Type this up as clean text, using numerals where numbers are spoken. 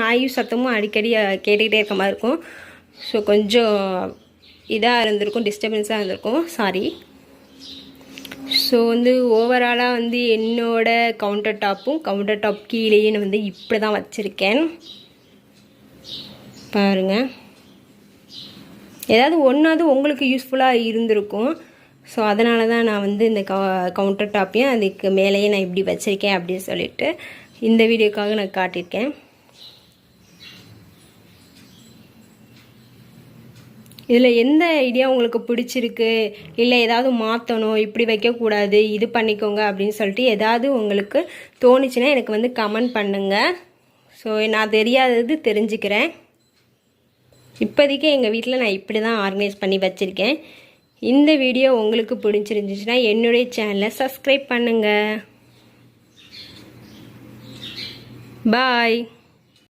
நாயும் சத்தமும் அடிக்கடி கேட்டுக்கிட்டே இருக்க மாதிரி இருக்கும். ஸோ கொஞ்சம் இதாக இருந்திருக்கும், டிஸ்டர்பன்ஸாக இருந்திருக்கும், சாரி. ஸோ வந்து ஓவராலாக வந்து என்னோடய கவுண்டர் டாப் கீழேயே வந்து இப்படி தான் வச்சுருக்கேன் பாருங்கள். ஏதாவது ஒன்றாவது உங்களுக்கு யூஸ்ஃபுல்லாக இருந்திருக்கும். ஸோ அதனால தான் நான் வந்து இந்த கவுண்டர் டாப்பையும் அதுக்கு மேலேயே நான் இப்படி வச்சுருக்கேன் அப்படின்னு சொல்லிட்டு இந்த வீடியோக்காக நான் காட்டியிருக்கேன். இதில் எந்த ஐடியா உங்களுக்கு பிடிச்சிருக்கு, இல்லை ஏதாவது மாற்றணும், இப்படி வைக்கக்கூடாது, இது பண்ணிக்கோங்க அப்படின்னு சொல்லிட்டு ஏதாவது உங்களுக்கு தோணுச்சுன்னா எனக்கு வந்து கமெண்ட் பண்ணுங்கள். ஸோ நான் தெரியாதது தெரிஞ்சுக்கிறேன். இப்போதைக்கு எங்கள் வீட்டில் நான் இப்படி தான் ஆர்கனைஸ் பண்ணி வச்சுருக்கேன். இந்த வீடியோ உங்களுக்கு பிடிச்சிருந்துச்சுன்னா என்னுடைய சேனலை சப்ஸ்கிரைப் பண்ணுங்கள். பாய்.